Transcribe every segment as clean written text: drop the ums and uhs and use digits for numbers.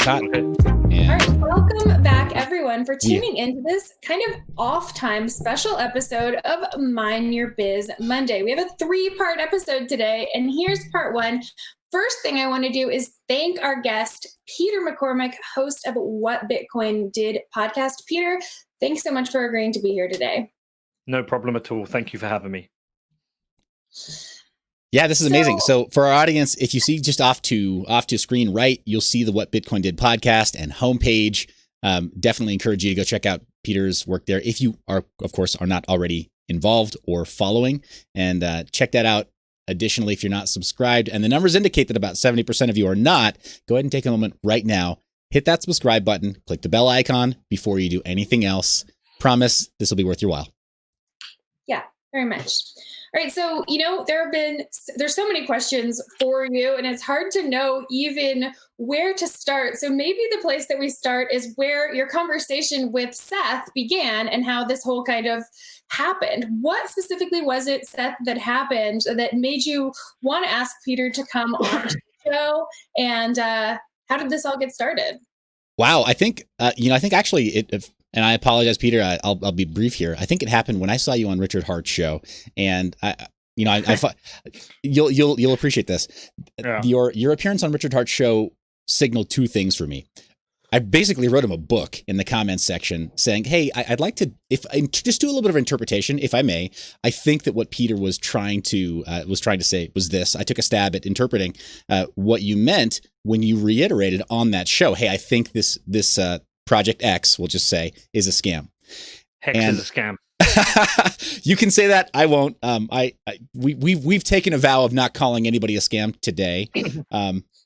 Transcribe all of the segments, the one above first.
Hot. Okay. And all right, welcome back everyone for tuning into this kind of off time special episode of Mine Your Biz Monday. We have a 3-part episode today, and here's part 1. First thing I want to do is thank our guest, Peter McCormack, host of What Bitcoin Did podcast. Peter, thanks so much for agreeing to be here today. No problem at all. Thank you for having me. yeah, this is amazing. So for our audience, if you see just off to screen right, you'll see the What Bitcoin Did podcast and homepage. Definitely encourage you to go check out Peter's work there if you are, of course, are not already involved or following, and check that out. Additionally, if you're not subscribed, and the numbers indicate that about 70% of you are not, go ahead and take a moment right now, hit that subscribe button, click the bell icon before you do anything else. Promise this will be worth your while. Yeah, very much. All right, so, there's so many questions for you, and it's hard to know even where to start. So maybe the place that we start is where your conversation with Seth began and how this whole kind of happened. What specifically was it, Seth, that happened that made you want to ask Peter to come on the show? And how did this all get started? Wow, I think actually it. And I apologize, Peter. I'll be brief here. I think it happened when I saw you on Richard Hart's show, and you'll appreciate this. Yeah. Your appearance on Richard Hart's show signaled 2 things for me. I basically wrote him a book in the comments section saying, "Hey, I'd like to just do a little bit of interpretation, if I may. I think that what Peter was trying to say was this. I took a stab at interpreting what you meant when you reiterated on that show. Hey, I think this." Project X, we'll just say, is a scam. Hex is a scam. You can say that. I won't. We've taken a vow of not calling anybody a scam today.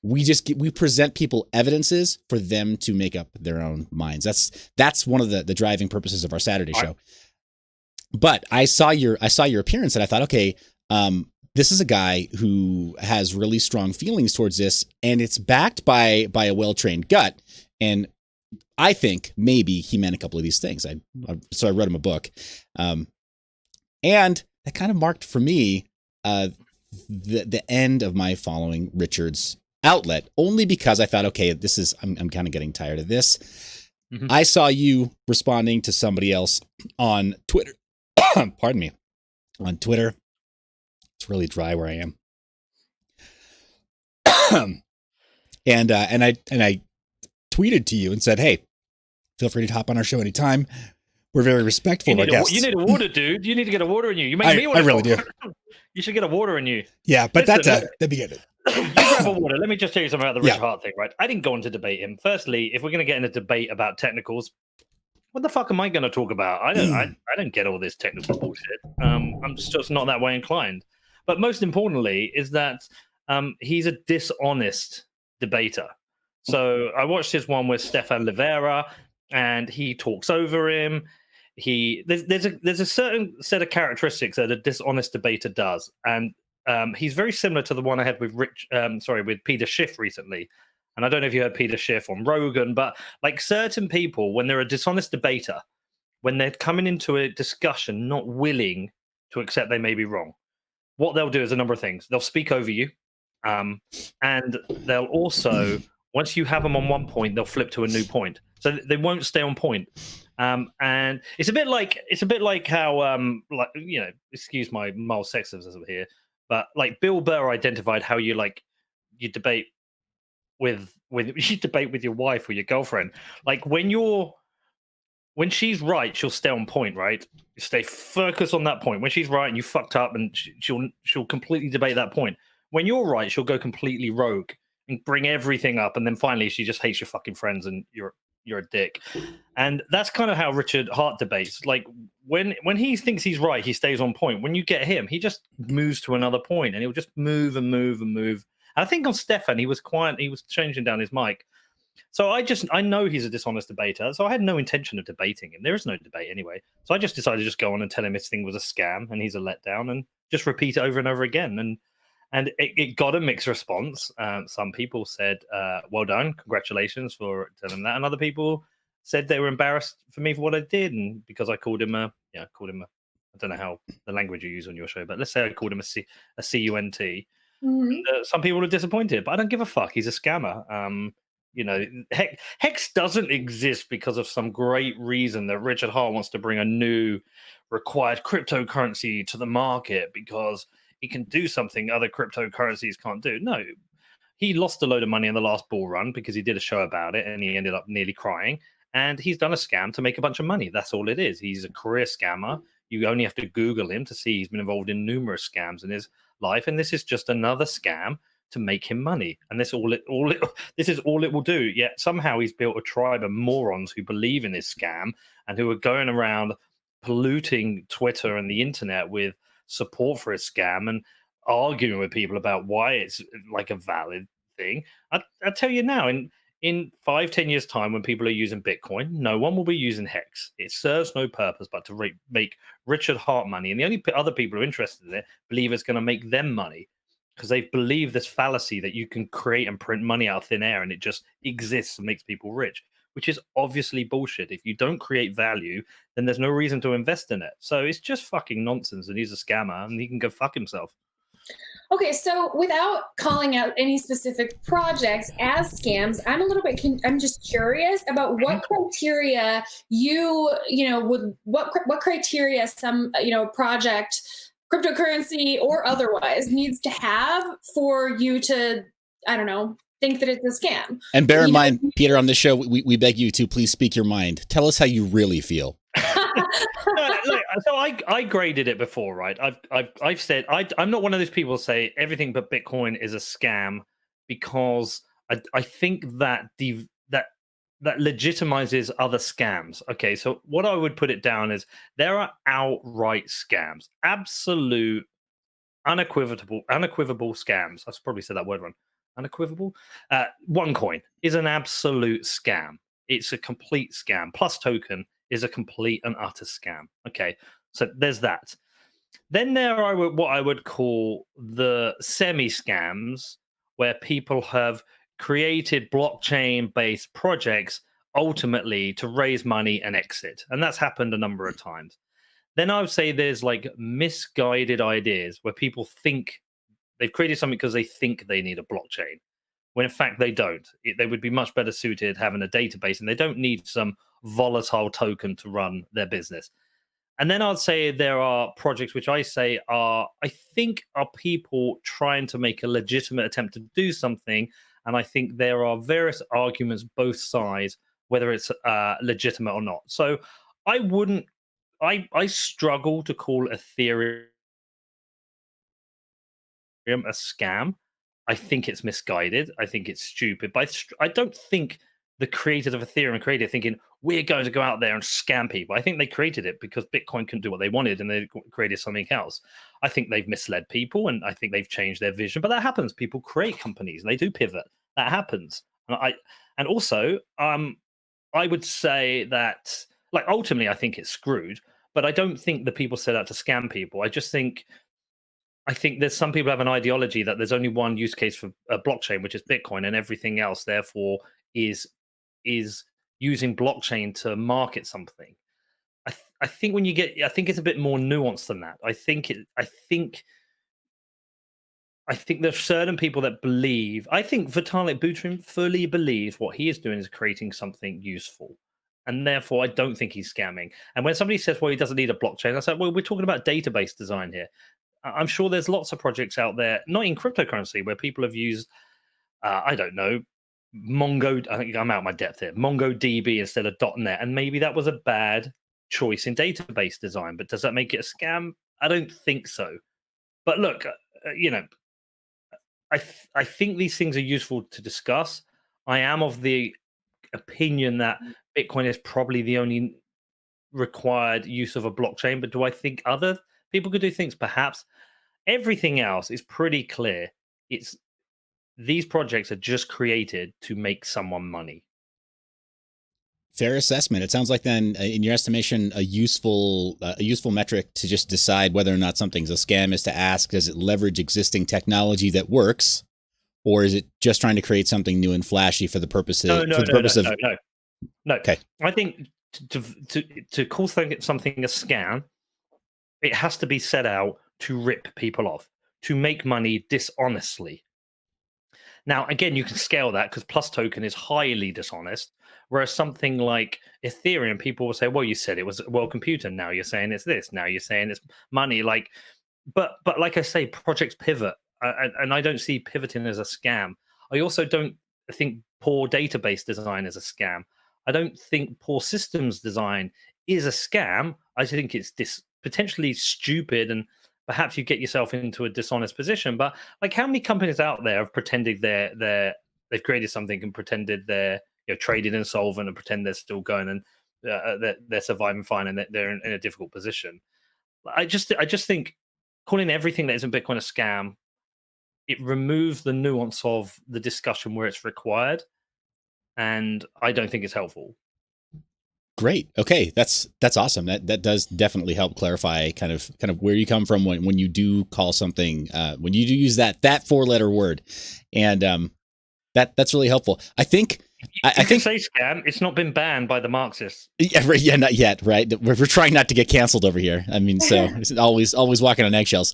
We present people evidences for them to make up their own minds. That's one of the driving purposes of our Saturday show. But I saw your appearance and I thought, okay, this is a guy who has really strong feelings towards this, and it's backed by a well-trained gut. And I think maybe he meant a couple of these things. So I wrote him a book. And that kind of marked for me the end of my following Richard's outlet, only because I thought, okay, I'm kind of getting tired of this. Mm-hmm. I saw you responding to somebody else on Twitter. Pardon me. On Twitter. It's really dry where I am. And I tweeted to you and said, hey, feel free to hop on our show anytime. We're very respectful of our guests. You need a water, dude. You need to get a water in you. You make me want to. I really do. You should get a water in you. Yeah, but that'd be good. You grab a water. Let me just tell you something about the Richard Hart thing, right? I didn't go on to debate him. Firstly, if we're going to get in a debate about technicals, what the fuck am I going to talk about? I don't get all this technical bullshit. I'm just not that way inclined. But most importantly is that he's a dishonest debater. So I watched his one with Stefan Livera, and he talks over him. There's a certain set of characteristics that a dishonest debater does, and he's very similar to the one I had with with Peter Schiff recently. And I don't know if you heard Peter Schiff on Rogan, but like certain people, when they're a dishonest debater, when they're coming into a discussion not willing to accept they may be wrong, what they'll do is a number of things. They'll speak over you, and they'll also, once you have them on one point, they'll flip to a new point. So they won't stay on point. And it's a bit like how excuse my mild sexism here, but like Bill Burr identified how you debate with your wife or your girlfriend. Like when she's right, she'll stay on point, right? You stay focused on that point. When she's right and you fucked up, and she'll completely debate that point. When you're right, she'll go completely rogue and bring everything up, and then finally she just hates your fucking friends and you're a dick. And that's kind of how Richard Hart debates. Like when he thinks he's right, he stays on point. When you get him, he just moves to another point, and he'll just move and move and move. And I think on Stefan, he was quiet. He was changing down his mic. So I know he's a dishonest debater, so I had no intention of debating him. There is no debate anyway. So I just decided to just go on and tell him this thing was a scam and he's a letdown, and just repeat it over and over again. And it got a mixed response. Some people said, well done, congratulations for telling that. And other people said they were embarrassed for me for what I did. And because I called him I don't know how the language you use on your show, but let's say I called him a CUNT. Some people are disappointed, but I don't give a fuck. He's a scammer. Hex doesn't exist because of some great reason that Richard Hart wants to bring a new required cryptocurrency to the market because he can do something other cryptocurrencies can't do. No, he lost a load of money in the last bull run because he did a show about it and he ended up nearly crying. And he's done a scam to make a bunch of money. That's all it is. He's a career scammer. You only have to Google him to see he's been involved in numerous scams in his life. And this is just another scam to make him money. And this is all it will do. Yet somehow he's built a tribe of morons who believe in this scam and who are going around polluting Twitter and the internet with support for a scam and arguing with people about why it's like a valid thing. I tell you now, in 5-10 years time, when people are using Bitcoin, no one will be using Hex. It serves no purpose but to make Richard Hart money. And the only other people who are interested in it believe it's going to make them money because they believe this fallacy that you can create and print money out of thin air and it just exists and makes people rich, which is obviously bullshit. If you don't create value, then there's no reason to invest in it. So it's just fucking nonsense, and he's a scammer and he can go fuck himself. Okay, so without calling out any specific projects as scams, I'm a little bit, I'm just curious about what criteria what criteria some, project, cryptocurrency or otherwise, needs to have for you to, I don't know, think that it's a scam. And bear in mind, Peter, on this show, we beg you to please speak your mind. Tell us how you really feel. So I graded it before, right? I've said I'm not one of those people who say everything but Bitcoin is a scam because I think that that legitimizes other scams. Okay, so what I would put it down is there are outright scams, absolute, unequivocal scams. I've probably said that word wrong. Unequivocal. OneCoin is an absolute scam. It's a complete scam. Plus Token is a complete and utter scam. Okay, so there's that. Then there are what I would call the semi-scams, where people have created blockchain-based projects ultimately to raise money and exit. And that's happened a number of times. Then I would say there's like misguided ideas where people think they've created something because they think they need a blockchain, when in fact they don't. They would be much better suited having a database, and they don't need some volatile token to run their business. And then I'd say there are projects which I think are people trying to make a legitimate attempt to do something. And I think there are various arguments, both sides, whether it's legitimate or not. So I struggle to call Ethereum a scam. I think it's misguided. I think it's stupid. But I don't think the creators of Ethereum created it thinking, we're going to go out there and scam people. I think they created it because Bitcoin couldn't do what they wanted and they created something else. I think they've misled people and I think they've changed their vision. But that happens. People create companies and they do pivot. That happens. And also, I would say that, like, ultimately, I think it's screwed. But I don't think the people set out to scam people. I think there's some people have an ideology that there's only one use case for a blockchain, which is Bitcoin, and everything else, therefore, is using blockchain to market something. I think it's a bit more nuanced than that. I think there's certain people that believe. I think Vitalik Buterin fully believes what he is doing is creating something useful, and therefore I don't think he's scamming. And when somebody says, "Well, he doesn't need a blockchain," I said, "Well, we're talking about database design here." I'm sure there's lots of projects out there, not in cryptocurrency, where people have used, I don't know, I think I'm out of my depth here, MongoDB instead of .NET, and maybe that was a bad choice in database design. But does that make it a scam? I don't think so. But look, I think these things are useful to discuss. I am of the opinion that Bitcoin is probably the only required use of a blockchain. But do I think other people could do things? Perhaps. Everything else is pretty clear. These projects are just created to make someone money. Fair assessment. It sounds like then, in your estimation, a useful metric to just decide whether or not something's a scam is to ask, does it leverage existing technology that works, or is it just trying to create something new and flashy for the purpose of? No. Okay. I think to call something a scam, it has to be set out to rip people off, to make money dishonestly. Now, again, you can scale that because Plus Token is highly dishonest, whereas something like Ethereum, people will say, well, you said it was a world computer. Now you're saying it's this. Now you're saying it's money. But like I say, projects pivot, and I don't see pivoting as a scam. I also don't think poor database design is a scam. I don't think poor systems design is a scam. I think it's potentially stupid, and perhaps you get yourself into a dishonest position. But like, how many companies out there have pretended they've created something and pretended they're traded insolvent and pretend they're still going and they're surviving fine and they're in a difficult position? I just think calling everything that isn't Bitcoin a scam, it removes the nuance of the discussion where it's required, and I don't think it's helpful. Great. Okay, that's awesome. That does definitely help clarify kind of where you come from when you do call something when you do use that 4-letter word, and that's really helpful. I think. I think say scam. It's not been banned by the Marxists. Yeah, right, yeah, not yet. Right, we're trying not to get canceled over here. I mean, so it's always walking on eggshells.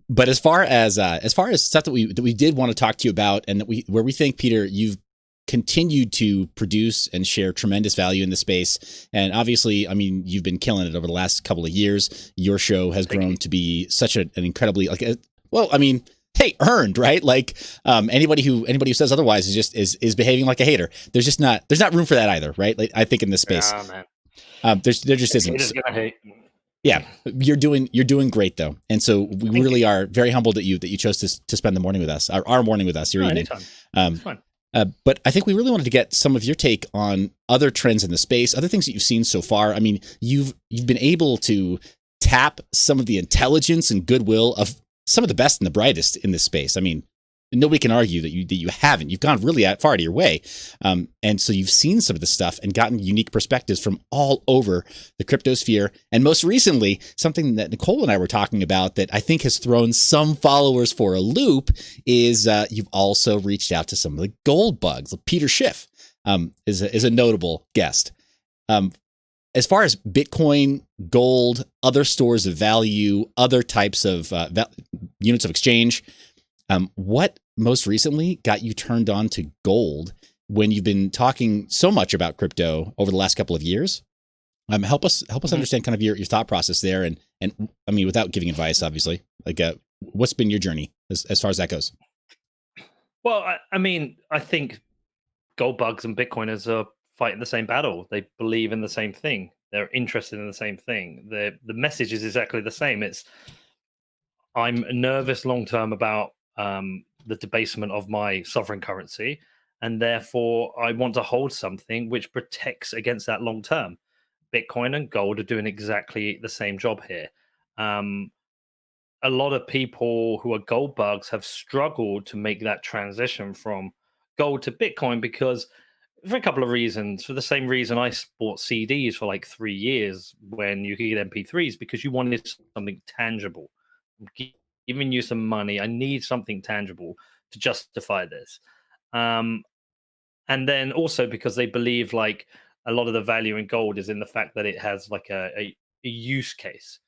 But as far as stuff that we did want to talk to you about, and where we think, Peter, you've continued to produce and share tremendous value in the space, and obviously, I mean, you've been killing it over the last couple of years. Your show has grown to be such an incredibly earned, right? Like anybody who says otherwise is behaving like a hater. There's not room for that either, right? Like, I think in this space, there just isn't. Hate. Yeah, you're doing great though, and so we really are very humbled that you chose to spend the morning with us, our morning with us, your evening. It's fine. But I think we really wanted to get some of your take on other trends in the space, other things that you've seen so far. I mean, you've been able to tap some of the intelligence and goodwill of some of the best and the brightest in this space. I mean, nobody can argue that you haven't. You've gone really far to your way. And so you've seen some of this stuff and gotten unique perspectives from all over the crypto sphere. And most recently, something that Nicole and I were talking about that I think has thrown some followers for a loop is you've also reached out to some of the gold bugs. Peter Schiff is a notable guest. As far as Bitcoin, gold, other stores of value, other types of units of exchange, what most recently got you turned on to gold when you've been talking so much about crypto over the last couple of years? Help us understand kind of your thought process there, and I mean, without giving advice, obviously, like what's been your journey as far as that goes? Well, I mean, I think gold bugs and Bitcoiners are fighting the same battle. They believe in the same thing. They're interested in the same thing. The message is exactly the same. It's, I'm nervous long term about the debasement of my sovereign currency, and therefore I want to hold something which protects against that long term. Bitcoin and gold are doing exactly the same job here. A lot of people who are gold bugs have struggled to make that transition from gold to Bitcoin because, for a couple of reasons. For the same reason I bought CDs for like 3 years when you could get MP3s, because you wanted something tangible. I'm giving you some money. I need something tangible to justify this. And then also because they believe like a lot of the value in gold is in the fact that it has like a use case,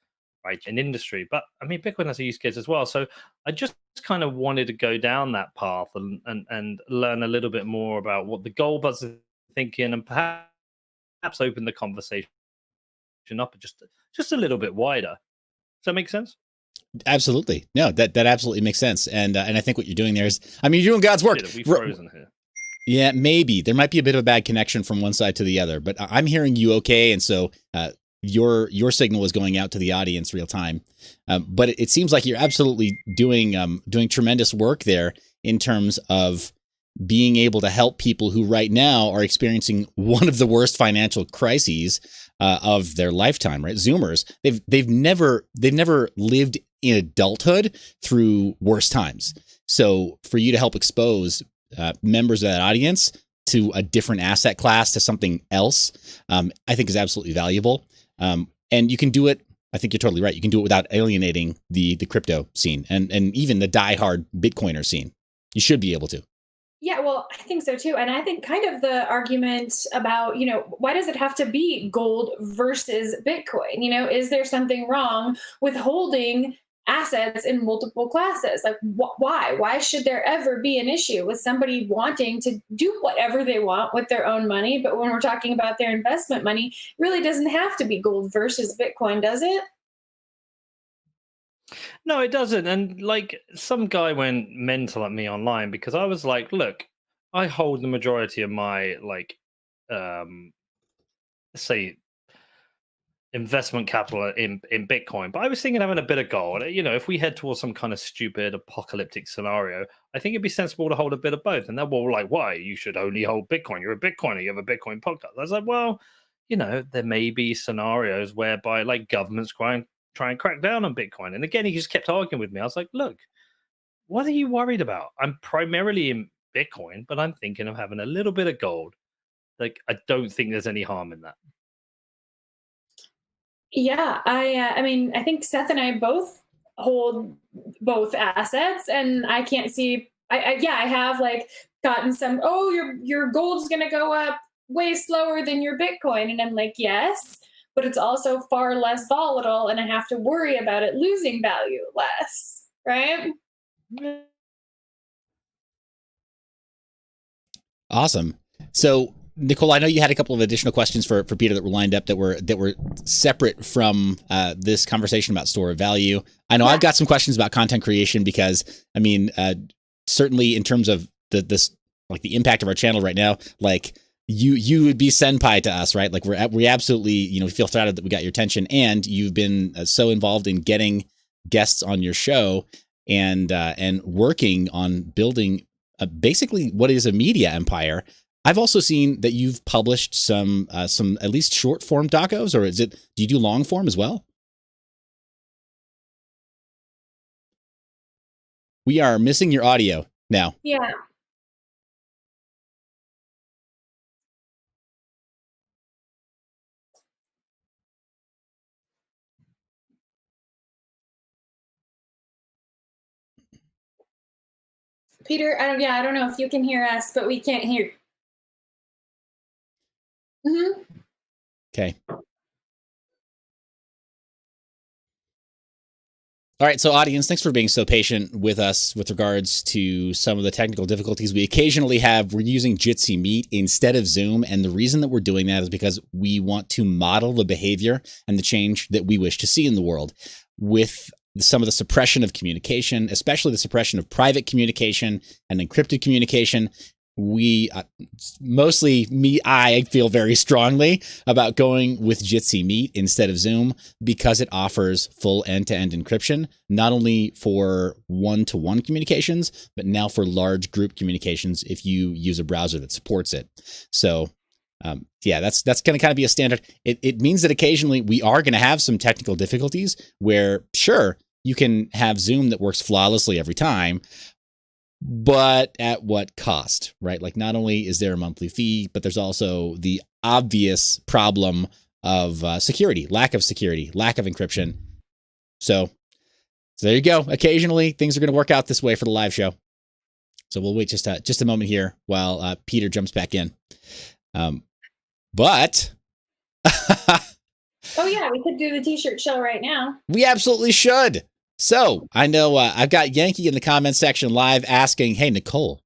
right? An industry. But I mean, Bitcoin has a use case as well. So I just kind of wanted to go down that path and learn a little bit more about what the gold bugs are thinking, and perhaps open the conversation up just a little bit wider. Does that make sense? Absolutely. No, that absolutely makes sense. And I think what you're doing there is, I mean, you're doing God's work. We've frozen here. Yeah, maybe there might be a bit of a bad connection from one side to the other, but I'm hearing you okay. And so your signal is going out to the audience real time. But it seems like you're absolutely doing tremendous work there in terms of being able to help people who right now are experiencing one of the worst financial crises of their lifetime, right? Zoomers, they've never lived in adulthood through worse times. So for you to help expose members of that audience, to a different asset class, to something else, I think is absolutely valuable. And you can do it. I think you're totally right. You can do it without alienating the crypto scene and even the diehard Bitcoiner scene. You should be able to. Yeah, well, I think so too. And I think kind of the argument about, why does it have to be gold versus Bitcoin? Is there something wrong with holding assets in multiple classes? Like, why? Why should there ever be an issue with somebody wanting to do whatever they want with their own money? But when we're talking about their investment money, it really doesn't have to be gold versus Bitcoin, does it? No, it doesn't. And like some guy went mental at me online because I was like, look, I hold the majority of my say investment capital in Bitcoin, but I was thinking having a bit of gold. If we head towards some kind of stupid apocalyptic scenario, I think it'd be sensible to hold a bit of both. And they're all like, why? You should only hold Bitcoin. You're a Bitcoiner. You have a Bitcoin podcast. I was like, well, there may be scenarios whereby like governments try and crack down on Bitcoin. And again, he just kept arguing with me. I was like, look, what are you worried about? I'm primarily in Bitcoin, but I'm thinking of having a little bit of gold. Like, I don't think there's any harm in that. Yeah, I think Seth and I both hold both assets, and I can't see. I have like gotten some. Oh, your gold's going to go up way slower than your Bitcoin, and I'm like, yes, but it's also far less volatile, and I have to worry about it losing value less, right? Awesome. So, Nicole, I know you had a couple of additional questions for Peter that were lined up that were separate from this conversation about store of value. I know I've got some questions about content creation because, certainly in terms of the impact of our channel right now, like you would be senpai to us, right? Like we absolutely, we feel flattered that we got your attention, and you've been so involved in getting guests on your show and working on building basically what is a media empire. I've also seen that you've published some at least short form docos, or do you do long form as well? We are missing your audio now. Yeah. Peter, I don't know if you can hear us, but we can't hear. Mm-hmm. Okay. All right, so audience, thanks for being so patient with us with regards to some of the technical difficulties we occasionally have. We're using Jitsi Meet instead of Zoom, and the reason that we're doing that is because we want to model the behavior and the change that we wish to see in the world. With some of the suppression of communication, especially the suppression of private communication and encrypted communication, we I feel very strongly about going with Jitsi Meet instead of Zoom because it offers full end-to-end encryption, not only for one-to-one communications, but now for large group communications if you use a browser that supports it. So that's going to kind of be a standard. It means that occasionally we are going to have some technical difficulties where, sure, you can have Zoom that works flawlessly every time, but at what cost, right? Like, not only is there a monthly fee, but there's also the obvious problem of security, lack of encryption. So there you go. Occasionally things are going to work out this way for the live show. So we'll wait just a moment here while Peter jumps back in. But oh yeah, we could do the t-shirt show right now. We absolutely should. So I know I've got Yankee in the comment section live asking, hey, Nicole,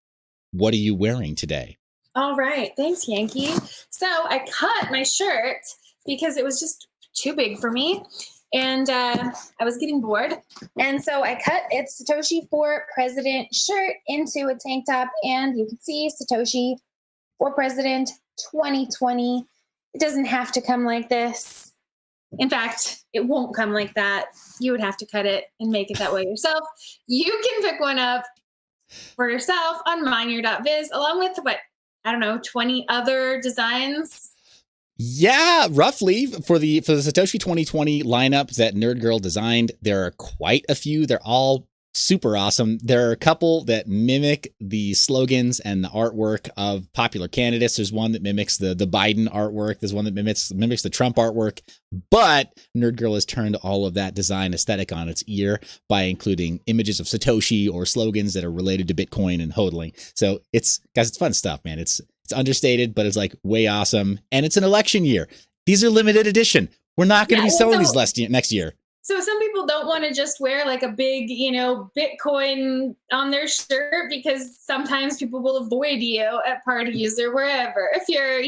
what are you wearing today? All right. Thanks, Yankee. So I cut my shirt because it was just too big for me. And I was getting bored. And so I cut its Satoshi for President shirt into a tank top. And you can see Satoshi for President 2020. It doesn't have to come like this. In fact, it won't come like that. You would have to cut it and make it that way yourself. You can pick one up for yourself on mineyour.biz, along with 20 other designs. Yeah, roughly for the Satoshi 2020 lineup that Nerd Girl designed. There are quite a few. They're all super awesome. There are a couple that mimic the slogans and the artwork of popular candidates. There's one that mimics the Biden artwork. There's one that mimics the Trump artwork. But Nerd Girl has turned all of that design aesthetic on its ear by including images of Satoshi or slogans that are related to Bitcoin and hodling. So it's fun stuff, man. It's understated, but it's like way awesome. And it's an election year. These are limited edition. We're not going to be selling these next year. So some people don't want to just wear like a big, Bitcoin on their shirt because sometimes people will avoid you at parties or wherever. If you're,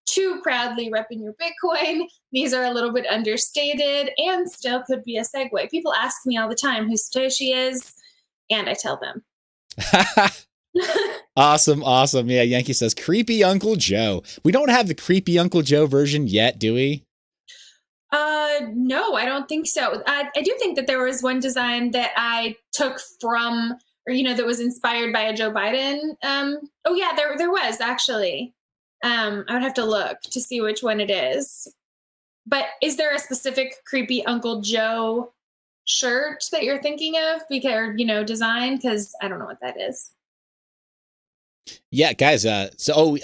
too proudly repping your Bitcoin, these are a little bit understated and still could be a segue. People ask me all the time who Satoshi is, and I tell them. Awesome. Yeah, Yankee says, creepy Uncle Joe. We don't have the creepy Uncle Joe version yet, do we? No, I don't think so. I do think that there was one design that I took from, or, that was inspired by a Joe Biden. Oh yeah, there was actually. I would have to look to see which one it is. But is there a specific creepy Uncle Joe shirt that you're thinking of? Because, design? Because I don't know what that is. Yeah, guys. I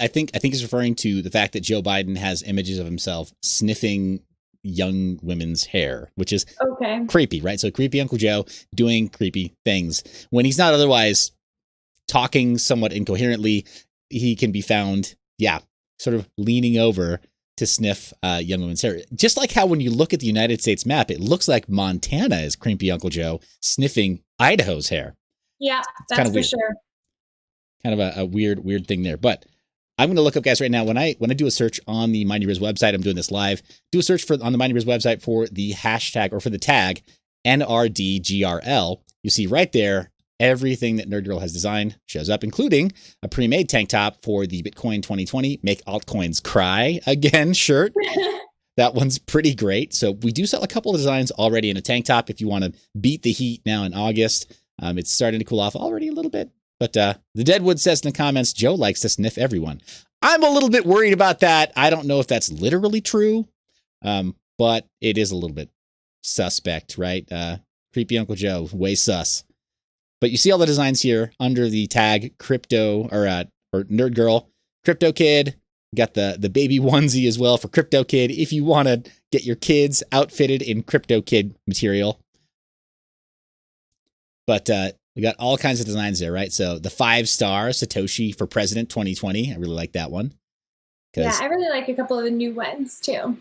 think he's referring to the fact that Joe Biden has images of himself sniffing young women's hair, which is creepy, right? So creepy Uncle Joe doing creepy things when he's not otherwise talking somewhat incoherently. He can be found, sort of leaning over to sniff young women's hair. Just like how when you look at the United States map, it looks like Montana is creepy Uncle Joe sniffing Idaho's hair. Yeah, that's for sure. Kind of a weird thing there, but I'm going to look up, guys, right now. When I do a search on the Mind Your Biz website, I'm doing this live. Do a search on the Mind Your Biz website for the hashtag or for the tag NRDGRL. You see right there everything that Nerd Girl has designed shows up, including a pre-made tank top for the Bitcoin 2020 Make Altcoins Cry Again shirt. That one's pretty great. So we do sell a couple of designs already in a tank top. If you want to beat the heat now in August, it's starting to cool off already a little bit. But the Deadwood says in the comments, Joe likes to sniff everyone. I'm a little bit worried about that. I don't know if that's literally true, but it is a little bit suspect, right? Creepy Uncle Joe, way sus. But you see all the designs here under the tag crypto or Nerd Girl, Crypto Kid. Got the baby onesie as well for Crypto Kid if you want to get your kids outfitted in Crypto Kid material. But we got all kinds of designs there, right? So the 5-star Satoshi for President 2020. I really like that one. Yeah, I really like a couple of the new ones too.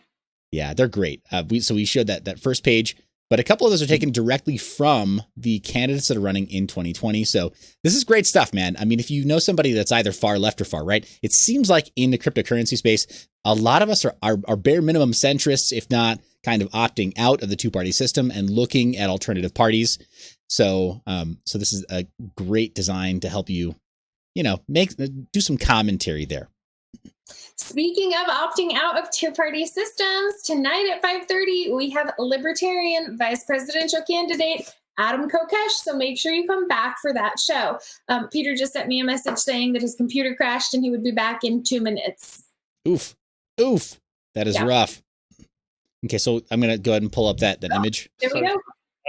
Yeah, they're great. We showed that first page, but a couple of those are taken directly from the candidates that are running in 2020. So this is great stuff, man. I mean, if you know somebody that's either far left or far right, it seems like in the cryptocurrency space, a lot of us are bare minimum centrists, if not kind of opting out of the two-party system and looking at alternative parties. So this is a great design to help you, do some commentary there. Speaking of opting out of two-party systems, tonight at 5:30, we have Libertarian vice presidential candidate Adam Kokesh. So make sure you come back for that show. Peter just sent me a message saying that his computer crashed and he would be back in 2 minutes. Oof. That is rough. Okay, so I'm going to go ahead and pull up that image. There we go.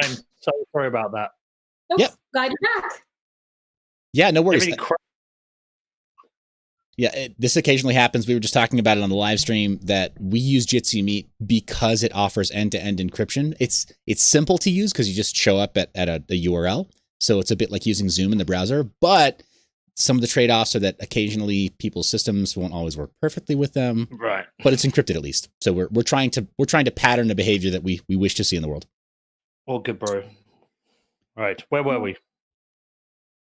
I'm so sorry about that. Oh, yep. Glad you're back. Yeah, no worries. This occasionally happens. We were just talking about it on the live stream that we use Jitsi Meet because it offers end-to-end encryption. It's simple to use because you just show up at a URL. So it's a bit like using Zoom in the browser, but some of the trade-offs are that occasionally people's systems won't always work perfectly with them. Right. But it's encrypted at least. So we're trying to pattern the behavior that we wish to see in the world. All good, bro. Right. Where were we?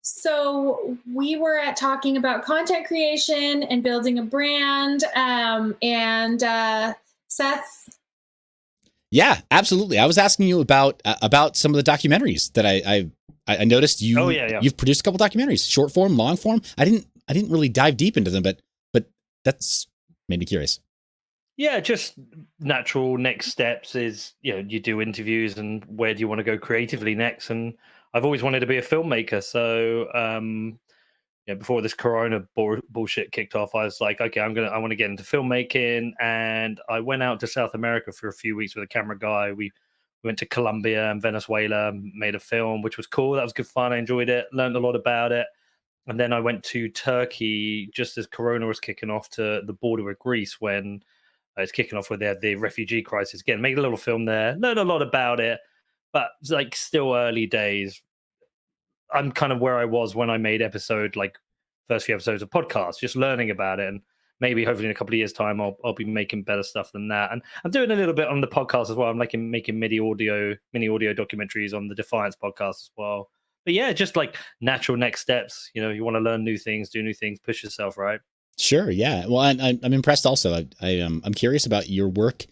So we were talking about content creation and building a brand, and Seth. Yeah, absolutely. I was asking you about some of the documentaries that I noticed you. Oh, yeah. You've produced a couple documentaries, short form, long form. I didn't really dive deep into them, but that's made me curious. Yeah, just natural next steps is, you do interviews and where do you want to go creatively next? And I've always wanted to be a filmmaker. So, before this Corona bullshit kicked off, I was like, okay, I want to get into filmmaking. And I went out to South America for a few weeks with a camera guy. We We went to Colombia and Venezuela, made a film, which was cool. That was good fun. I enjoyed it, learned a lot about it. And then I went to Turkey just as Corona was kicking off to the border with Greece when it's kicking off with the refugee crisis. Again, made a little film there, learned a lot about it, but like still early days. I'm kind of where I was when I made first few episodes of podcasts, just learning about it. And maybe hopefully in a couple of years' time, I'll be making better stuff than that. And I'm doing a little bit on the podcast as well. I'm making mini audio documentaries on the Defiance podcast as well. But yeah, just like natural next steps. You know, you want to learn new things, do new things, push yourself, right? Sure. Yeah. Well, I'm impressed also. I'm curious about your work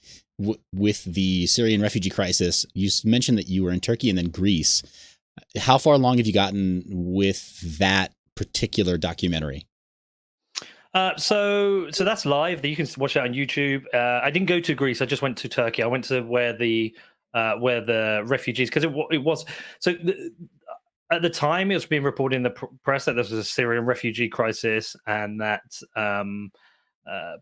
with the Syrian refugee crisis. You mentioned that you were in Turkey and then Greece. How far along have you gotten with that particular documentary? So that's live. You can watch that on YouTube. I didn't go to Greece. I just went to Turkey. I went to where the refugees, because it was so. At the time, it was being reported in the press that there was a Syrian refugee crisis, and that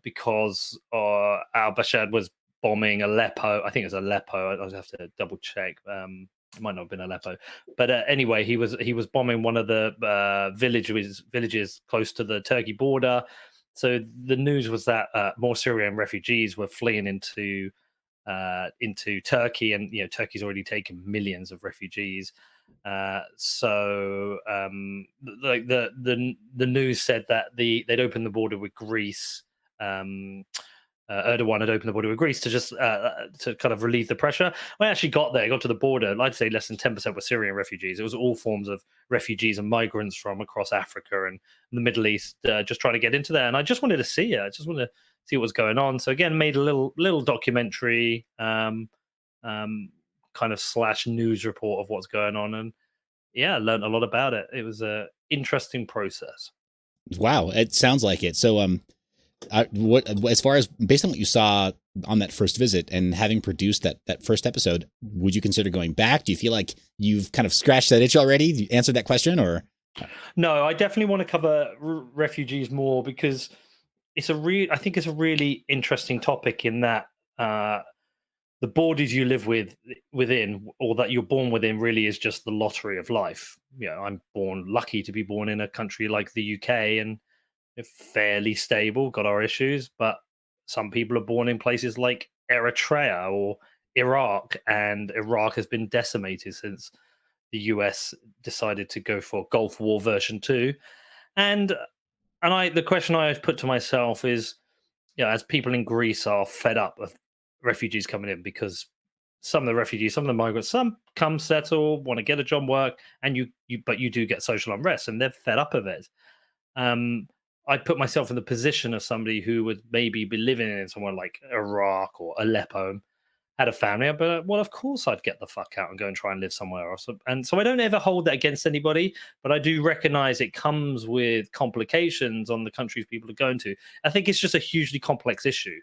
because al-Bashar was bombing Aleppo. I think it was Aleppo. I'll have to double check. It might not have been Aleppo, but anyway, he was bombing one of the villages close to the Turkey border. So the news was that more Syrian refugees were fleeing into Turkey, and Turkey's already taken millions of refugees. So the news said that they'd opened the border with Greece. Erdogan had opened the border with Greece to just to kind of relieve the pressure. When I actually got there, got to the border, I'd say less than 10% were Syrian refugees. It was all forms of refugees and migrants from across Africa and the Middle East, just trying to get into there. And I just wanted to see it. I just wanted to see what was going on. So again, made a little documentary, kind of / news report of what's going on. And yeah, I learned a lot about it. It was an interesting process. Wow, it sounds like it. So as far as based on what you saw on that first visit and having produced that first episode, would you consider going back? Do you feel like you've kind of scratched that itch already? You answered that question, or? No, I definitely want to cover refugees more, because I think it's a really interesting topic in that the borders you live within, or that you're born within, really is just the lottery of life. I'm lucky to be born in a country like the UK, and fairly stable, got our issues, but some people are born in places like Eritrea or Iraq, and Iraq has been decimated since the US decided to go for Gulf War version 2. And the question I always put to myself is, as people in Greece are fed up of refugees coming in, because some of the refugees, some of the migrants, some come settle, want to get a job, work, and but you do get social unrest, and they're fed up of it. I put myself in the position of somebody who would maybe be living in somewhere like Iraq or Aleppo, had a family, but well, of course I'd get the fuck out and go and try and live somewhere else. And so I don't ever hold that against anybody, but I do recognize it comes with complications on the countries people are going to. I think it's just a hugely complex issue.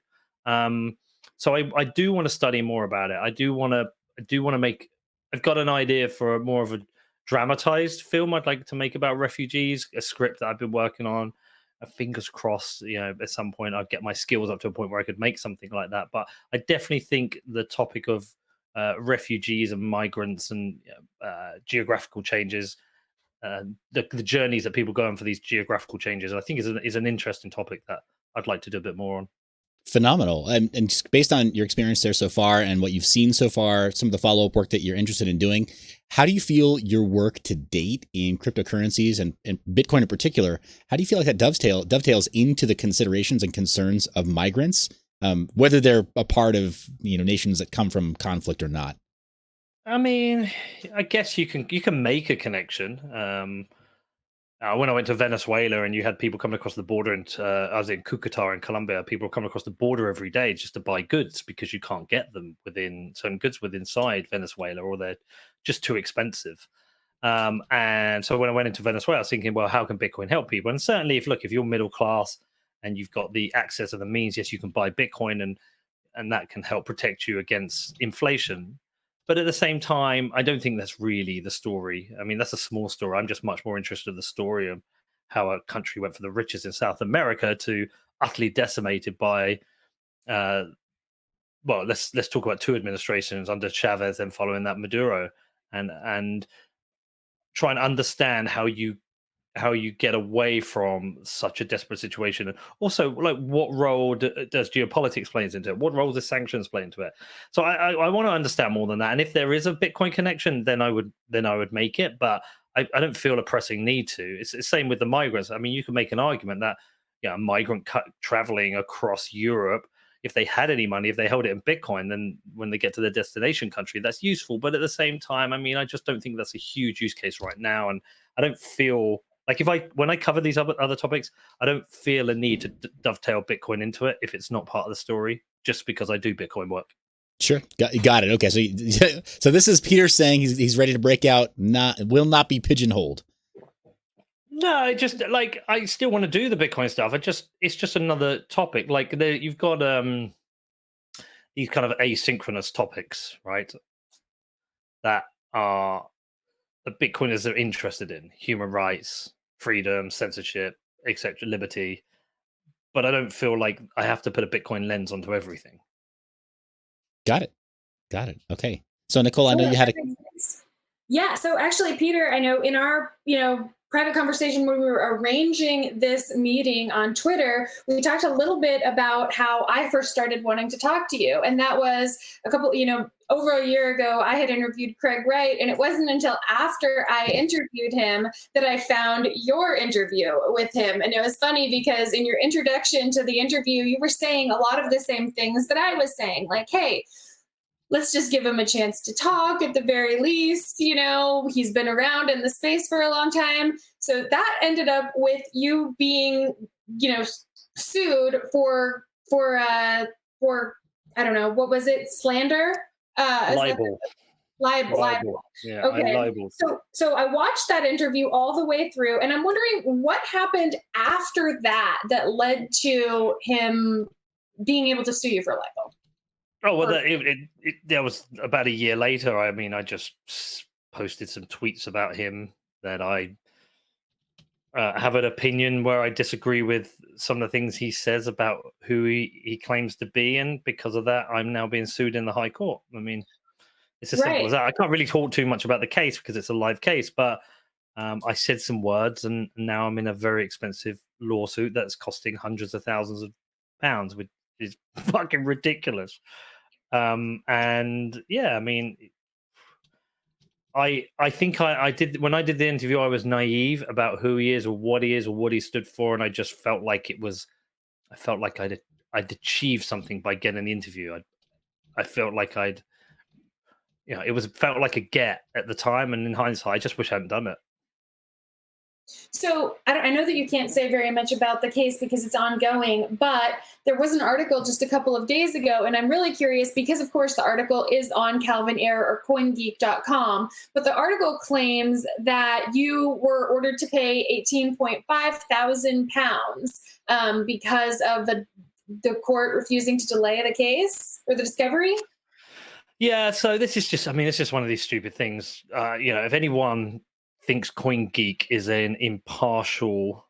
So I do want to study more about it. I do want to make. I've got an idea for more of a dramatized film I'd like to make about refugees, a script that I've been working on. Fingers crossed, at some point I'd get my skills up to a point where I could make something like that. But I definitely think the topic of refugees and migrants and geographical changes, the journeys that people go on for these geographical changes, I think is an interesting topic that I'd like to do a bit more on. Phenomenal. And just based on your experience there so far and what you've seen so far, some of the follow-up work that you're interested in doing, how do you feel your work to date in cryptocurrencies and Bitcoin in particular, how do you feel like that dovetails into the considerations and concerns of migrants, whether they're a part of nations that come from conflict or not? I mean, I guess you can make a connection. When I went to Venezuela and you had people coming across the border, and I was in Cucuta in Colombia, people coming across the border every day just to buy goods because you can't get them certain goods inside Venezuela, or they're just too expensive. And so when I went into Venezuela, I was thinking, well, how can Bitcoin help people? And certainly, if you're middle class and you've got the access of the means, yes, you can buy Bitcoin, and that can help protect you against inflation. But at the same time, I don't think that's really the story. I mean, that's a small story. I'm just much more interested in the story of how a country went from the richest in South America to utterly decimated by the well, let's talk about 2 administrations under Chavez and following that Maduro, and try and understand how you get away from such a desperate situation, and also like what role does geopolitics play into it? What role does sanctions play into it? So I want to understand more than that. And if there is a Bitcoin connection, then I would make it, but I don't feel a pressing need to. It's the same with the migrants. I mean, you can make an argument that a migrant traveling across Europe, if they had any money, if they held it in Bitcoin, then when they get to their destination country, that's useful. But at the same time, I mean, I just don't think that's a huge use case right now, and I don't feel like when I cover these other topics, I don't feel a need to dovetail Bitcoin into it if it's not part of the story, just because I do Bitcoin work. Sure, got it. Okay, so this is Peter saying he's ready to break out. Will not be pigeonholed. No, just like I still want to do the Bitcoin stuff. It's just another topic. Like you've got these kind of asynchronous topics, right? That are the Bitcoiners are interested in: human rights, freedom, censorship, etc., liberty. But I don't feel like I have to put a Bitcoin lens onto everything. Got it. Okay. So Nicole, I know you had a... Yeah. So actually, Peter, I know in our, private conversation when we were arranging this meeting on Twitter, we talked a little bit about how I first started wanting to talk to you. And that was over a year ago. I had interviewed Craig Wright, and it wasn't until after I interviewed him that I found your interview with him. And it was funny because in your introduction to the interview, you were saying a lot of the same things that I was saying, like, hey, let's just give him a chance to talk at the very least. He's been around in the space for a long time. So that ended up with you being, sued for I don't know, what was it? Slander? Libel. Libel. Yeah, okay. Libel. So I watched that interview all the way through, and I'm wondering what happened after that led to him being able to sue you for libel. Oh, well, that was about a year later. I mean, I just posted some tweets about him that I have an opinion where I disagree with some of the things he says about who he claims to be. And because of that, I'm now being sued in the High Court. I mean, it's as simple as that. I can't really talk too much about the case because it's a live case, but I said some words, and now I'm in a very expensive lawsuit that's costing hundreds of thousands of pounds, which is fucking ridiculous. And yeah, I mean, I think I did when I did the interview, I was naive about who he is or what he stood for, and I just felt like I felt like I'd achieved something by getting the interview. I felt like felt like a get at the time, and in hindsight, I just wish I hadn't done it. So I know that you can't say very much about the case because it's ongoing, but there was an article just a couple of days ago, and I'm really curious because, of course, the article is on Calvin Ayre or CoinGeek.com, but the article claims that you were ordered to pay £18.5 thousand because of the court refusing to delay the case or the discovery. Yeah, so this is just, it's just one of these stupid things. If anyone thinks CoinGeek is an impartial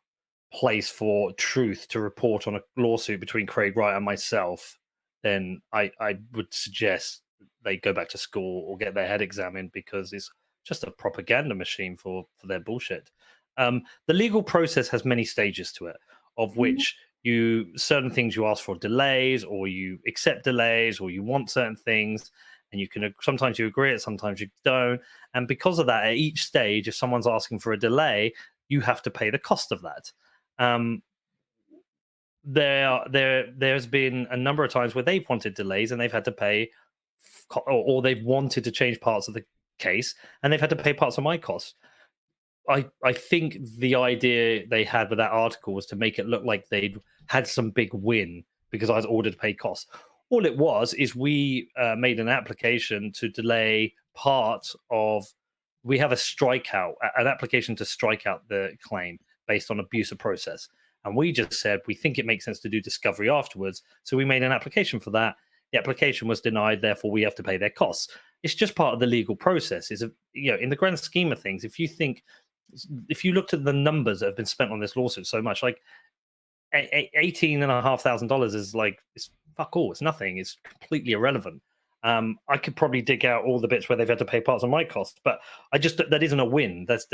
place for truth to report on a lawsuit between Craig Wright and myself, then I would suggest they go back to school or get their head examined, because it's just a propaganda machine for their bullshit. The legal process has many stages to it, of which certain things you ask for delays, or you accept delays, or you want certain things. And you can sometimes you agree, sometimes you don't. And because of that, at each stage, if someone's asking for a delay, you have to pay the cost of that. There's been a number of times where they've wanted delays and they've had to pay, or they've wanted to change parts of the case and they've had to pay parts of my costs. I think the idea they had with that article was to make it look like they'd had some big win because I was ordered to pay costs. All it was is we made an application to delay part of. We have an application to strike out the claim based on abuse of process, and we just said we think it makes sense to do discovery afterwards. So we made an application for that. The application was denied, therefore we have to pay their costs. It's just part of the legal process. In the grand scheme of things, if you looked at the numbers that have been spent on this lawsuit so much, like $18,500 is like, it's fuck all. It's nothing. It's completely irrelevant. I could probably dig out all the bits where they've had to pay parts of my cost, but that isn't a win. That's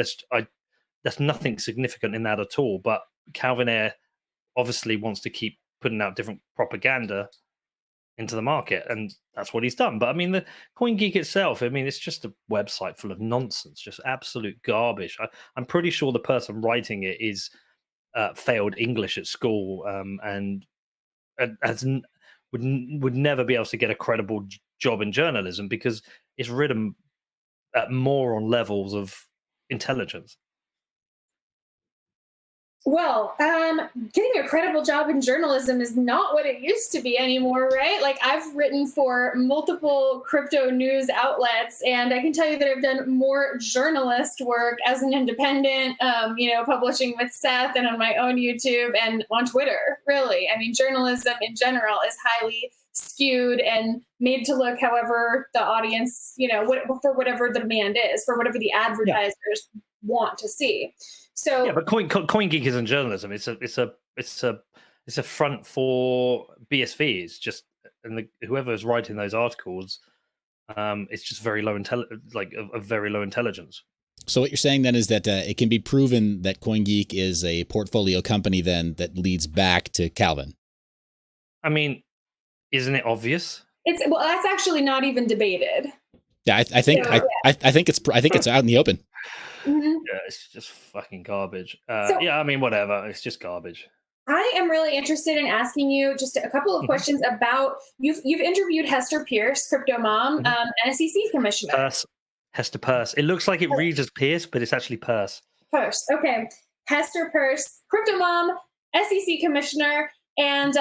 nothing significant in that at all. But Calvin Ayre obviously wants to keep putting out different propaganda into the market, and that's what he's done. But I mean, the CoinGeek itself, I mean, it's just a website full of nonsense, just absolute garbage. I'm pretty sure the person writing it is failed English at school, and would never be able to get a credible job in journalism, because it's written at moron levels of intelligence. Well, getting a credible job in journalism is not what it used to be anymore, right? Like, I've written for multiple crypto news outlets, and I can tell you that I've done more journalist work as an independent, publishing with Seth and on my own YouTube and on Twitter, really. I mean, journalism in general is highly skewed and made to look however the audience, for whatever the demand is, for whatever the advertisers want to see. So yeah, but CoinGeek isn't journalism. It's a front for BSV. It's just, and whoever's writing those articles, it's just very low very low intelligence. So what you're saying then is that it can be proven that CoinGeek is a portfolio company then that leads back to Calvin. I mean, isn't it obvious? That's actually not even debated. Yeah, I think it's out in the open. Mm-hmm. Yeah, it's just fucking garbage. Yeah, I mean, whatever. It's just garbage. I am really interested in asking you just a couple of questions about you've interviewed Hester Peirce, crypto mom, SEC commissioner. Hester Peirce. It looks like it reads as Pierce, but it's actually Peirce. Peirce. Okay, Hester Peirce, crypto mom, SEC commissioner, and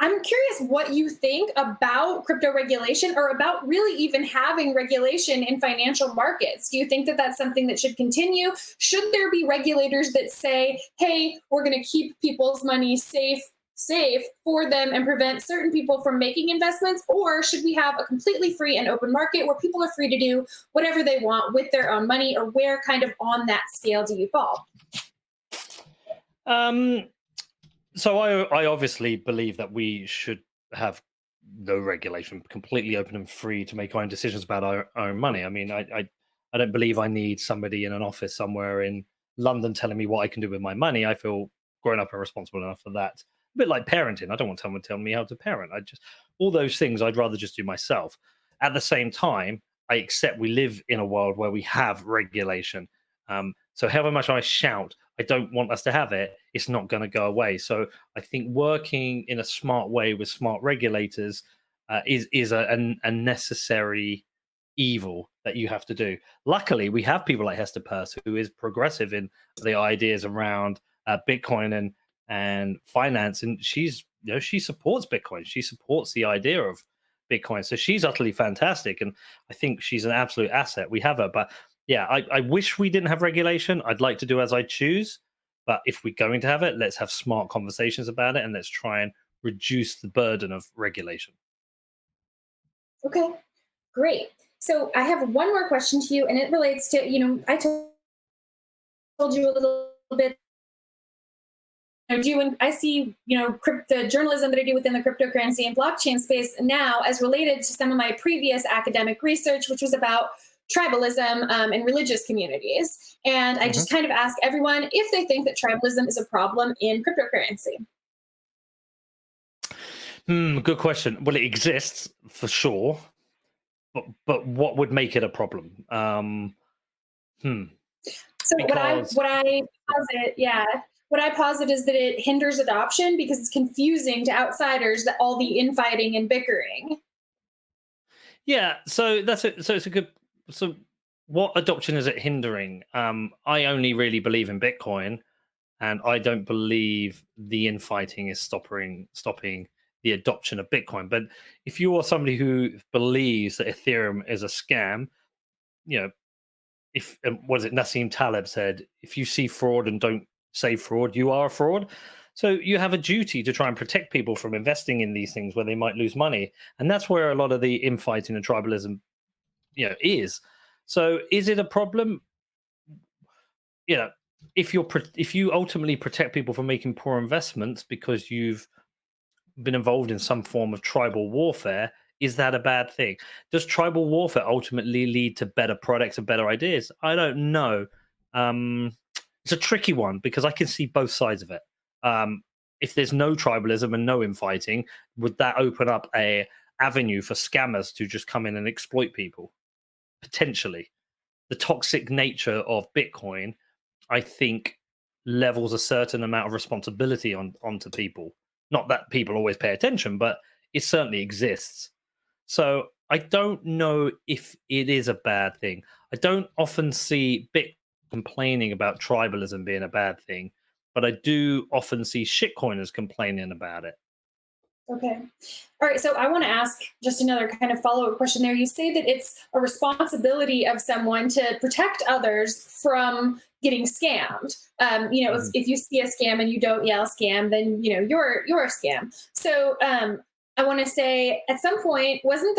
I'm curious what you think about crypto regulation, or about really even having regulation in financial markets. Do you think that that's something that should continue? Should there be regulators that say, hey, we're going to keep people's money safe for them and prevent certain people from making investments? Or should we have a completely free and open market where people are free to do whatever they want with their own money? Or where kind of on that scale do you fall? So I obviously believe that we should have no regulation, completely open and free to make our own decisions about our own money. I mean, I don't believe I need somebody in an office somewhere in London telling me what I can do with my money. I feel grown up and responsible enough for that. A bit like parenting. I don't want someone telling me how to parent. All those things I'd rather just do myself. At the same time, I accept we live in a world where we have regulation. So however much I shout, I don't want us to have it, it's not going to go away. So I think working in a smart way with smart regulators is a necessary evil that you have to do. Luckily, we have people like Hester Peirce, who is progressive in the ideas around Bitcoin and finance, and she supports Bitcoin. She supports the idea of Bitcoin. So she's utterly fantastic, and I think she's an absolute asset. We have her, but yeah, I wish we didn't have regulation. I'd like to do as I choose. But if we're going to have it, let's have smart conversations about it, and let's try and reduce the burden of regulation. Okay, great. So I have one more question to you, and it relates to, I told you a little bit. I see, the journalism that I do within the cryptocurrency and blockchain space now as related to some of my previous academic research, which was about tribalism and religious communities. And I just kind of ask everyone if they think that tribalism is a problem in cryptocurrency. Good question. Well, it exists for sure, but what would make it a problem? So what I posit is that it hinders adoption because it's confusing to outsiders, that all the infighting and bickering. Yeah, so it's a good. So what adoption is it hindering? I only really believe in Bitcoin, and I don't believe the infighting is stopping the adoption of Bitcoin. But if you are somebody who believes that Ethereum is a scam, if what is it, Nassim Taleb said, if you see fraud and don't say fraud, you are a fraud. So you have a duty to try and protect people from investing in these things where they might lose money. And that's where a lot of the infighting and tribalism is. So is it a problem? if you ultimately protect people from making poor investments because you've been involved in some form of tribal warfare, is that a bad thing? Does tribal warfare ultimately lead to better products and better ideas? I don't know. It's a tricky one because I can see both sides of it. If there's no tribalism and no infighting, would that open up a avenue for scammers to just come in and exploit people? Potentially. The toxic nature of Bitcoin, I think, levels a certain amount of responsibility onto people. Not that people always pay attention, but it certainly exists. So I don't know if it is a bad thing. I don't often see Bitcoin complaining about tribalism being a bad thing, but I do often see shitcoiners complaining about it. Okay. All right. So I want to ask just another kind of follow-up question there. You say that it's a responsibility of someone to protect others from getting scammed. If you see a scam and you don't yell scam, then you're a scam. So I want to say, at some point, weren't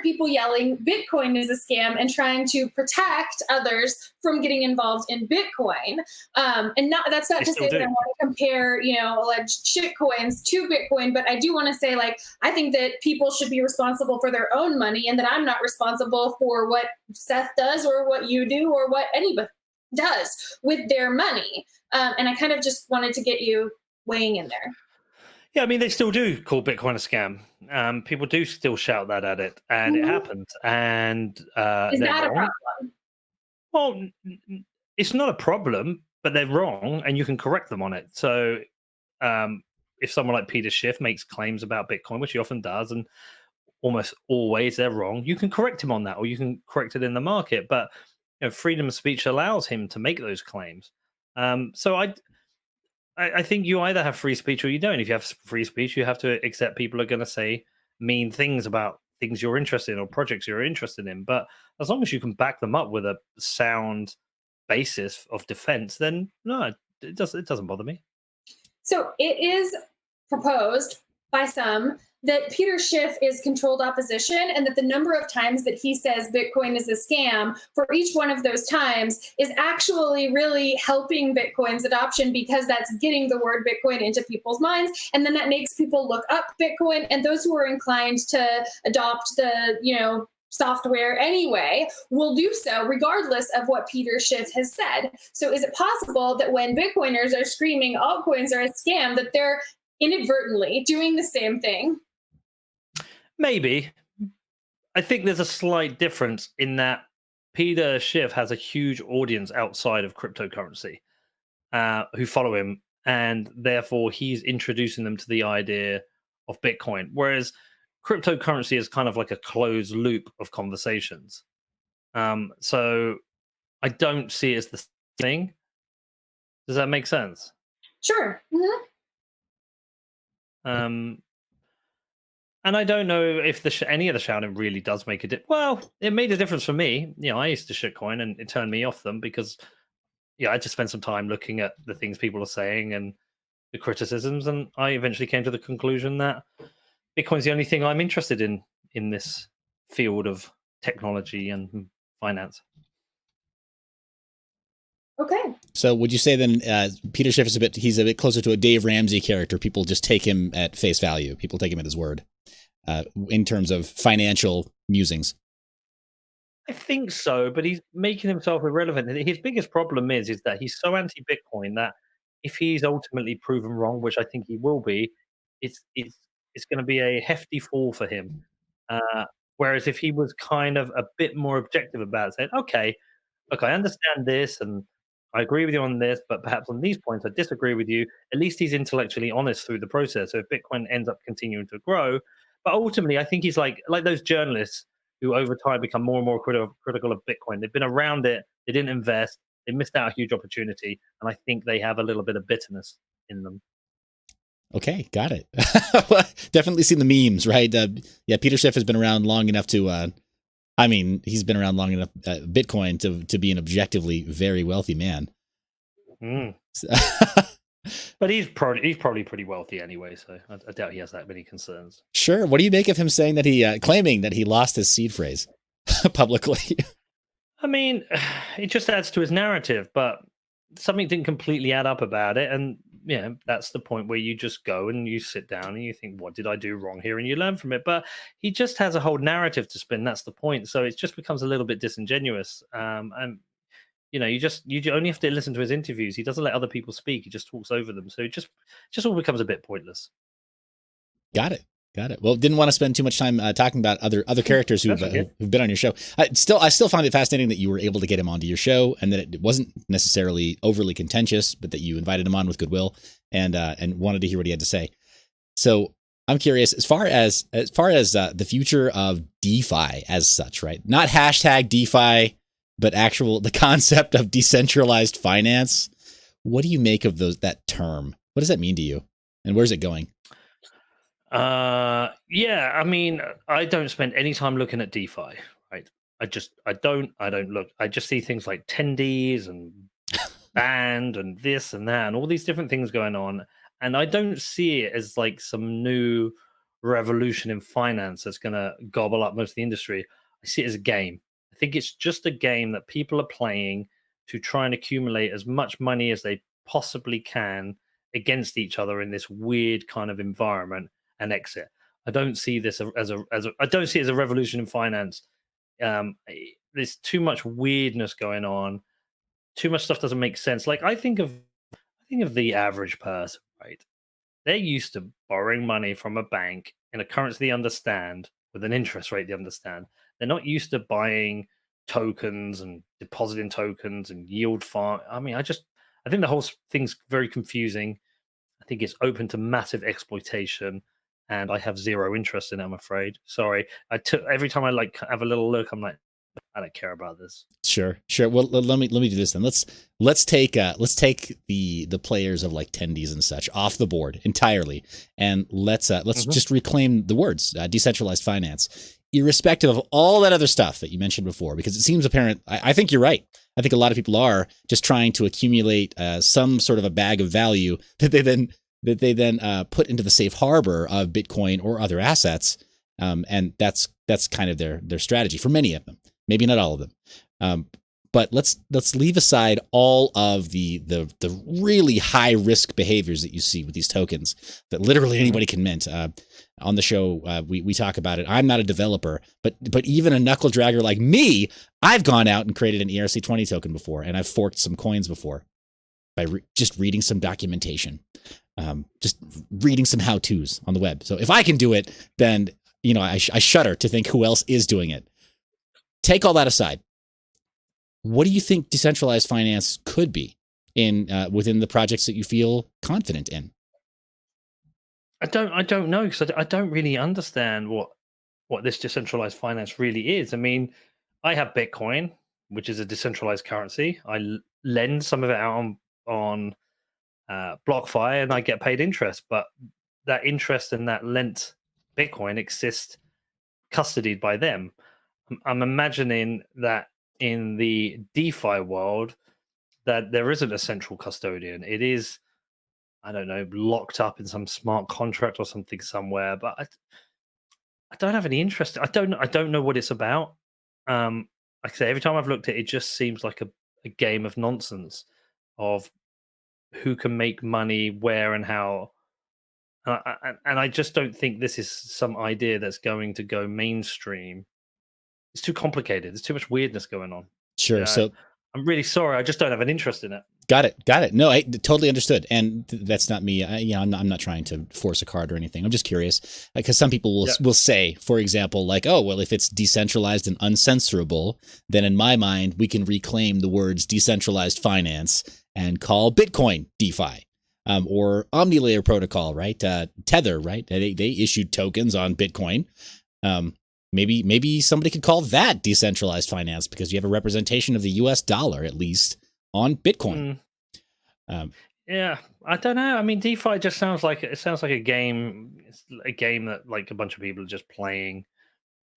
people yelling Bitcoin is a scam and trying to protect others from getting involved in Bitcoin? That's not to say that I want to compare, alleged shit coins to Bitcoin, but I do want to say, I think that people should be responsible for their own money, and that I'm not responsible for what Seth does or what you do or what anybody does with their money. And I kind of just wanted to get you weighing in there. Yeah, I mean, they still do call Bitcoin a scam. People do still shout that at it, and it happens. And is that a problem? Well, it's not a problem, but they're wrong, and you can correct them on it. So, if someone like Peter Schiff makes claims about Bitcoin, which he often does, and almost always they're wrong, you can correct him on that, or you can correct it in the market. But freedom of speech allows him to make those claims. So I think you either have free speech or you don't. If you have free speech, you have to accept people are going to say mean things about things you're interested in or projects you're interested in. But as long as you can back them up with a sound basis of defense, then no, it doesn't bother me. So it is proposed by some that Peter Schiff is controlled opposition, and that the number of times that he says Bitcoin is a scam for each one of those times is actually really helping Bitcoin's adoption, because that's getting the word Bitcoin into people's minds. And then that makes people look up Bitcoin, and those who are inclined to adopt the, software anyway will do so regardless of what Peter Schiff has said. So is it possible that when Bitcoiners are screaming altcoins are a scam, that they're inadvertently doing the same thing? Maybe. I think there's a slight difference in that Peter Schiff has a huge audience outside of cryptocurrency who follow him, and therefore he's introducing them to the idea of Bitcoin, whereas cryptocurrency is kind of like a closed loop of conversations. So I don't see it as the thing. Does that make sense? Sure. Mm-hmm. And I don't know if any of the shouting really does make a difference. Well, it made a difference for me. I used to shitcoin, and it turned me off them because, I just spent some time looking at the things people are saying and the criticisms, and I eventually came to the conclusion that Bitcoin's the only thing I'm interested in this field of technology and finance. Okay. So would you say then Peter Schiff is he's a bit closer to a Dave Ramsey character? People just take him at face value. People take him at his word in terms of financial musings. I think so, but he's making himself irrelevant. His biggest problem is that he's so anti-Bitcoin that if he's ultimately proven wrong, which I think he will be, it's going to be a hefty fall for him. Whereas if he was kind of a bit more objective about it, saying, okay, look, I understand this and I agree with you on this, but perhaps on these points I disagree with you. At least he's intellectually honest through the process. So if Bitcoin ends up continuing to grow, but ultimately I think he's like those journalists who over time become more and more critical of Bitcoin. They've been around it, they didn't invest, they missed out a huge opportunity, and I think they have a little bit of bitterness in them. Okay, got it. Definitely seen the memes, right? Yeah, Peter Schiff has been around long enough to he's been around long enough, Bitcoin, to be an objectively very wealthy man. Mm. But he's probably pretty wealthy anyway, so I doubt he has that many concerns. Sure. What do you make of him saying that claiming that he lost his seed phrase publicly? I mean, it just adds to his narrative, but something didn't completely add up about it. And yeah, that's the point where you just go and you sit down and you think, what did I do wrong here? And you learn from it. But he just has a whole narrative to spin. That's the point. So it just becomes a little bit disingenuous. And you know, you only have to listen to his interviews. He doesn't let other people speak. He just talks over them. So it just all becomes a bit pointless. Got it. Well, didn't want to spend too much time talking about other characters who've been on your show. I still find it fascinating that you were able to get him onto your show, and that it wasn't necessarily overly contentious, but that you invited him on with goodwill and wanted to hear what he had to say. So I'm curious, as far as the future of DeFi as such, right? Not hashtag DeFi, but the concept of decentralized finance. What do you make of that term? What does that mean to you, and where's it going? Yeah, I mean, I don't spend any time looking at DeFi, right? I don't look. I just see things like tendies and band and this and that and all these different things going on, and I don't see it as like some new revolution in finance that's going to gobble up most of the industry. I see it as a game. I think it's just a game that people are playing to try and accumulate as much money as they possibly can against each other in this weird kind of environment and exit. I don't see this as I don't see it as a revolution in finance. There's too much weirdness going on. Too much stuff doesn't make sense. Like I think of the average person, right? They're used to borrowing money from a bank in a currency they understand with an interest rate they understand. They're not used to buying tokens and depositing tokens and yield farm. I mean, I think the whole thing's very confusing. I think it's open to massive exploitation, and I have zero interest in it, I'm afraid. Sorry. Every time I have a little look, I'm like, I don't care about this. Sure. Well, let me do this then. Let's take the players of like tendies and such off the board entirely, and let's just reclaim the words decentralized finance, irrespective of all that other stuff that you mentioned before, because it seems apparent. I think you're right. I think a lot of people are just trying to accumulate some sort of a bag of value that they then put into the safe harbor of Bitcoin or other assets, and that's kind of their strategy for many of them. Maybe not all of them, but let's leave aside all of the really high risk behaviors that you see with these tokens that literally anybody can mint. On the show, we talk about it. I'm not a developer, but even a knuckle dragger like me, I've gone out and created an ERC20 token before, and I've forked some coins before by just reading some documentation, just reading some how-tos on the web. So if I can do it, then I shudder to think who else is doing it. Take all that aside. What do you think decentralized finance could be within the projects that you feel confident in? I don't know, because I don't really understand what this decentralized finance really is. I mean, I have Bitcoin, which is a decentralized currency. I lend some of it out on BlockFi, and I get paid interest. But that interest and that lent Bitcoin exists custodied by them. I'm imagining that in the DeFi world, that there isn't a central custodian. It is, I don't know, locked up in some smart contract or something somewhere. But I don't have any interest. I don't know what it's about. Like I say, every time I've looked at it, it just seems like a game of nonsense of who can make money, where, and how. And I just don't think this is some idea that's going to go mainstream. It's too complicated. There's too much weirdness going on. Sure. Yeah, So I'm really sorry. I just don't have an interest in it. Got it. No, I totally understood. And that's not me. I'm not trying to force a card or anything. I'm just curious, because some people will say, for example, like, oh, well, if it's decentralized and uncensorable, then in my mind, we can reclaim the words decentralized finance and call Bitcoin DeFi, or OmniLayer protocol, right? Tether, right? They issued tokens on Bitcoin. Maybe somebody could call that decentralized finance because you have a representation of the US dollar, at least, on Bitcoin. Yeah, I don't know. I mean, DeFi just sounds like a game. It's a game that like a bunch of people are just playing.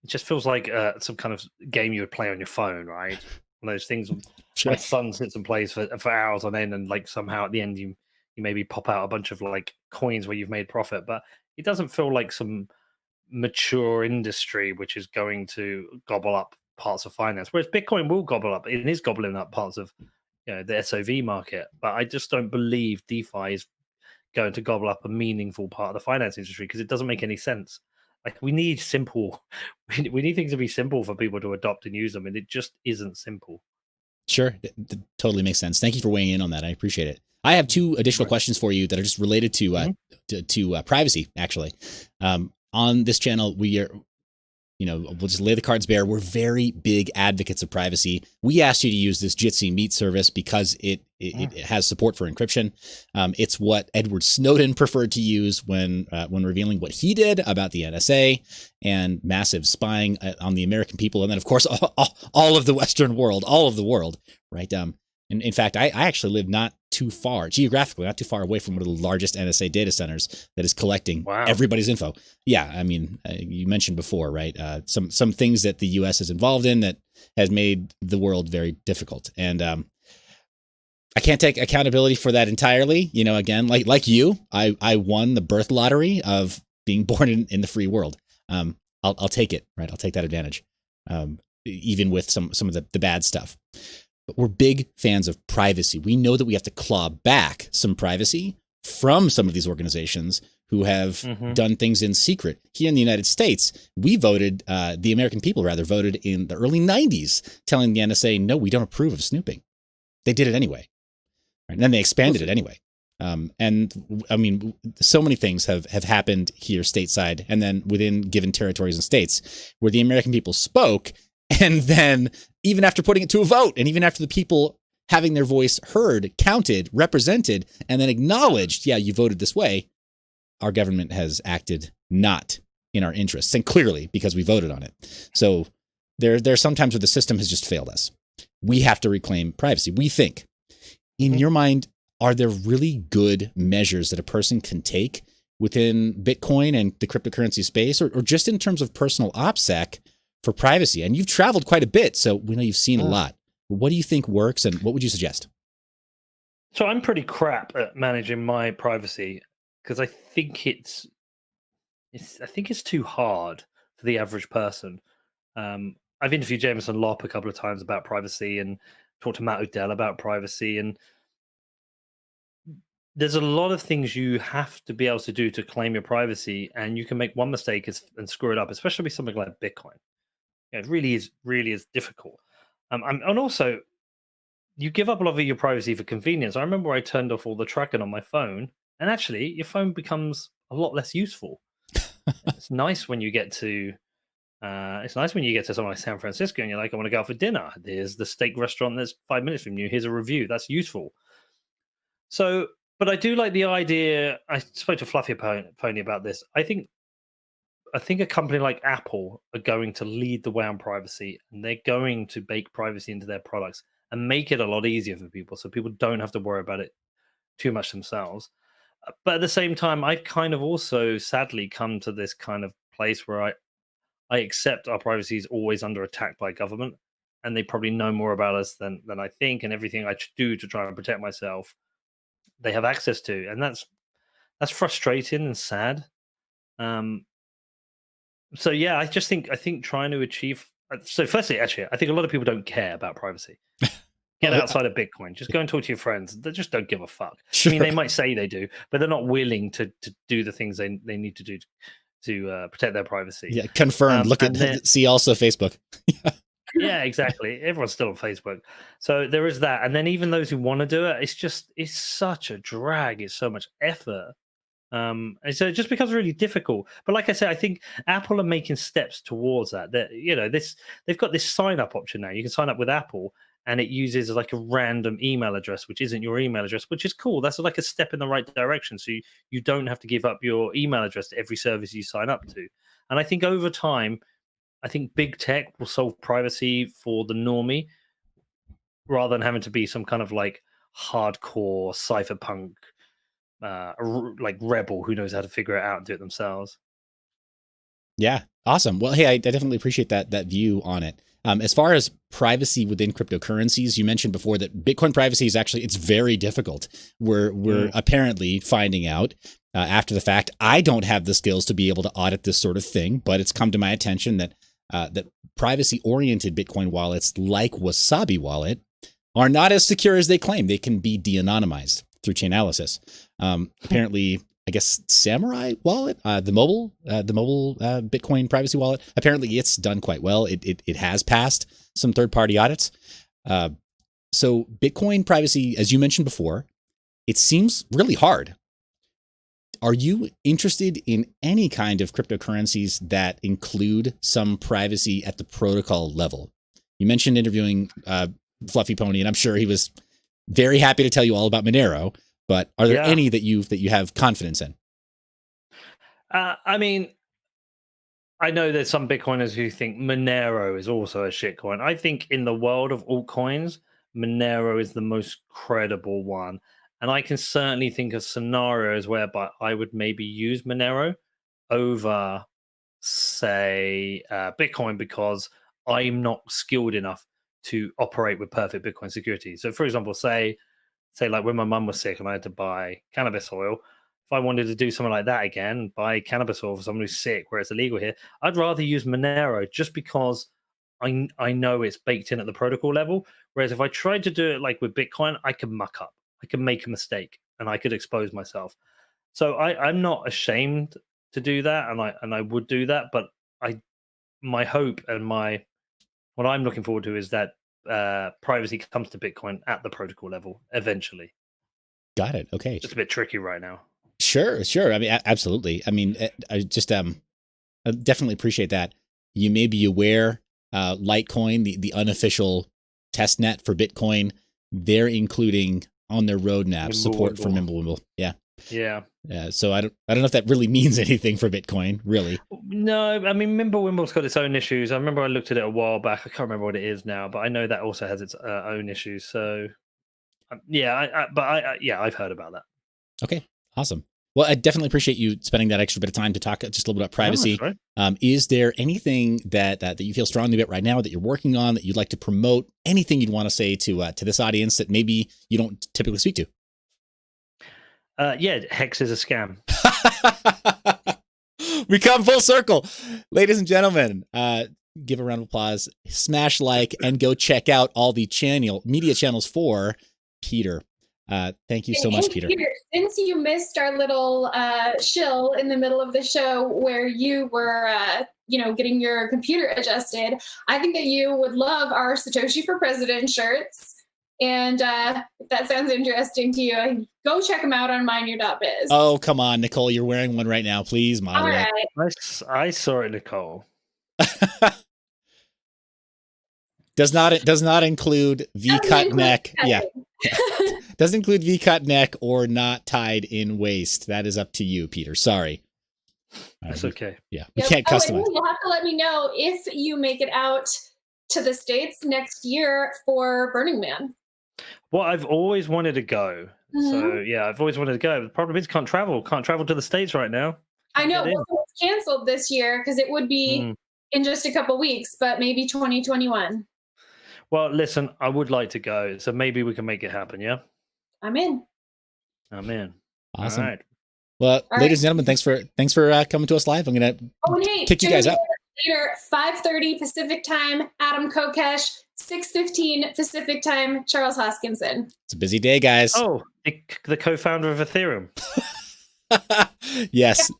It just feels like some kind of game you would play on your phone, right? One of those things. Sure. My son sits and plays for hours on end, and like somehow at the end you maybe pop out a bunch of like coins where you've made profit, but it doesn't feel like some mature industry which is going to gobble up parts of finance, whereas Bitcoin will gobble up. It is gobbling up parts of the SOV market, but I just don't believe DeFi is going to gobble up a meaningful part of the finance industry because it doesn't make any sense. Like we need simple, we need things to be simple for people to adopt and use them, and it just isn't simple. Sure, that totally makes sense. Thank you for weighing in on that. I appreciate it. I have two additional questions for you that are just related to privacy. Actually, on this channel, we are, we'll just lay the cards bare. We're very big advocates of privacy. We asked you to use this Jitsi Meet service because it has support for encryption. It's what Edward Snowden preferred to use when revealing what he did about the NSA and massive spying on the American people, and then of course all of the Western world, all of the world, right? In fact, I actually live not too far, geographically, not too far away from one of the largest NSA data centers that is collecting everybody's info. Yeah, I mean, you mentioned before, right? Some things that the U.S. is involved in that has made the world very difficult. And I can't take accountability for that entirely. Again, like you, I won the birth lottery of being born in the free world. I'll take it, right? I'll take that advantage, even with some of the bad stuff. But we're big fans of privacy. We know that we have to claw back some privacy from some of these organizations who have done things in secret. Here in the United States, we voted, the American people rather voted in the early 90s, telling the NSA, no, we don't approve of snooping. They did it anyway. Right? And then they expanded it anyway. And I mean, so many things have happened here stateside and then within given territories and states where the American people spoke. And then even after putting it to a vote and even after the people having their voice heard, counted, represented, and then acknowledged, yeah, you voted this way, our government has acted not in our interests, and clearly because we voted on it. So there are some times where the system has just failed us. We have to reclaim privacy. We think, in your mind, are there really good measures that a person can take within Bitcoin and the cryptocurrency space, or just in terms of personal OPSEC for privacy? And you've traveled quite a bit, so we know you've seen a lot. What do you think works, and what would you suggest? So I'm pretty crap at managing my privacy because I think it's too hard for the average person. I've interviewed Jameson Lopp a couple of times about privacy and talked to Matt Odell about privacy, and there's a lot of things you have to be able to do to claim your privacy, and you can make one mistake and screw it up, especially with something like Bitcoin. It really is difficult. And also, you give up a lot of your privacy for convenience. I remember I turned off all the tracking on my phone, and actually, your phone becomes a lot less useful. It's nice when you get to somewhere like San Francisco, and you're like, I want to go out for dinner. There's the steak restaurant that's 5 minutes from you. Here's a review. That's useful. So, but I do like the idea. I spoke to Fluffy Pony about this. I think a company like Apple are going to lead the way on privacy, and they're going to bake privacy into their products and make it a lot easier for people, so people don't have to worry about it too much themselves. But at the same time, I've kind of also sadly come to this kind of place where I accept our privacy is always under attack by government, and they probably know more about us than I think, and everything I do to try and protect myself, they have access to, and that's frustrating and sad. So yeah, I think trying to achieve. So firstly, actually, I think a lot of people don't care about privacy. Get outside of Bitcoin. Just go and talk to your friends. They just don't give a fuck. Sure. I mean, they might say they do, but they're not willing to do the things they need to do to protect their privacy. Yeah, confirmed. See also Facebook. Yeah, exactly. Everyone's still on Facebook. So there is that. And then even those who want to do it, it's such a drag. It's so much effort. And so it just becomes really difficult. But like I said, I think Apple are making steps towards that. They've got this sign up option now. You can sign up with Apple, and it uses like a random email address, which isn't your email address, which is cool. That's like a step in the right direction. So you don't have to give up your email address to every service you sign up to. And I think over time, I think big tech will solve privacy for the normie rather than having to be some kind of like hardcore cypherpunk like rebel who knows how to figure it out and do it themselves. Yeah, awesome. Well, hey, I definitely appreciate that view on it. As far as privacy within cryptocurrencies, you mentioned before that Bitcoin privacy is actually, it's very difficult. We're apparently finding out after the fact. I don't have the skills to be able to audit this sort of thing, but it's come to my attention that that privacy-oriented Bitcoin wallets like Wasabi Wallet are not as secure as they claim. They can be de-anonymized through Chainalysis. Apparently, I guess Samurai Wallet, the mobile Bitcoin privacy wallet, apparently it's done quite well. It has passed some third-party audits. So Bitcoin privacy, as you mentioned before, it seems really hard. Are you interested in any kind of cryptocurrencies that include some privacy at the protocol level? You mentioned interviewing Fluffy Pony, and I'm sure he was very happy to tell you all about Monero. But are there any that you have confidence in? I mean, I know there's some Bitcoiners who think Monero is also a shitcoin. I think in the world of altcoins, Monero is the most credible one. And I can certainly think of scenarios whereby I would maybe use Monero over, say, Bitcoin, because I'm not skilled enough to operate with perfect Bitcoin security. So, for example, say like when my mum was sick and I had to buy cannabis oil, if I wanted to do something like that again, buy cannabis oil for someone who's sick where it's illegal here, I'd rather use Monero just because I know it's baked in at the protocol level. Whereas if I tried to do it like with Bitcoin, I could muck up, I could make a mistake, and I could expose myself. So I'm not ashamed to do that, and I would do that. But my hope and what I'm looking forward to is that privacy comes to Bitcoin at the protocol level eventually. Got it. Okay. It's a bit tricky right now. Sure. I mean, absolutely. I mean, I just I definitely appreciate that. You may be aware, Litecoin, the unofficial test net for Bitcoin, they're including on their roadmap support for Mimblewimble. Yeah. So I don't know if that really means anything for Bitcoin, really. No, I mean, Mimblewimble's got its own issues. I remember I looked at it a while back. I can't remember what it is now, but I know that also has its own issues. So, I've heard about that. Okay, awesome. Well, I definitely appreciate you spending that extra bit of time to talk just a little bit about privacy. Oh, right. Is there anything that you feel strongly about right now that you're working on that you'd like to promote? Anything you'd want to say to this audience that maybe you don't typically speak to? Hex is a scam. We come full circle. Ladies and gentlemen, give a round of applause, smash like, and go check out all the media channels for Peter. Thank you so much, Peter. Since you missed our little shill in the middle of the show where you were getting your computer adjusted, I think that you would love our Satoshi for President shirts. And if that sounds interesting to you, go check them out on mineyour.biz. Oh, come on, Nicole. You're wearing one right now. Please model it. Right. I saw it, Nicole. Does not include V-cut neck. Yeah. Doesn't include V-cut neck or not tied in waist. That is up to you, Peter. Sorry. That's okay. Yeah. We can't customize. You'll have to let me know if you make it out to the States next year for Burning Man. Well, I've always wanted to go. Mm-hmm. So, yeah, I've always wanted to go. The problem is can't travel to the States right now. I know. Well, it's canceled this year because it would be in just a couple weeks, but maybe 2021. Well, listen, I would like to go. So maybe we can make it happen, yeah? I'm in. Awesome. All right. Well, ladies and gentlemen, thanks for coming to us live. I'm going to kick you guys out. Later, 5:30 Pacific time, Adam Kokesh, 6:15 Pacific time, Charles Hoskinson. It's a busy day, guys. Oh, the co-founder of Ethereum. Yes.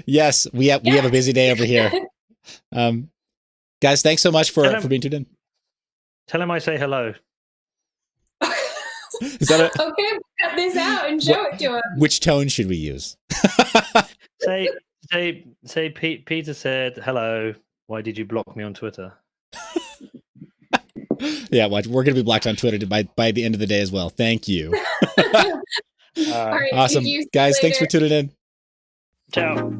Yes, we have a busy day over here. Guys, thanks so much for being tuned in. Tell him I say hello. Is that okay, we'll cut this out and show it to him. Which tone should we use? Say Peter said hello. Why did you block me on Twitter? Yeah, we're going to be blocked on Twitter by the end of the day as well. Thank you. All right, awesome. Guys, thanks for tuning in. Ciao.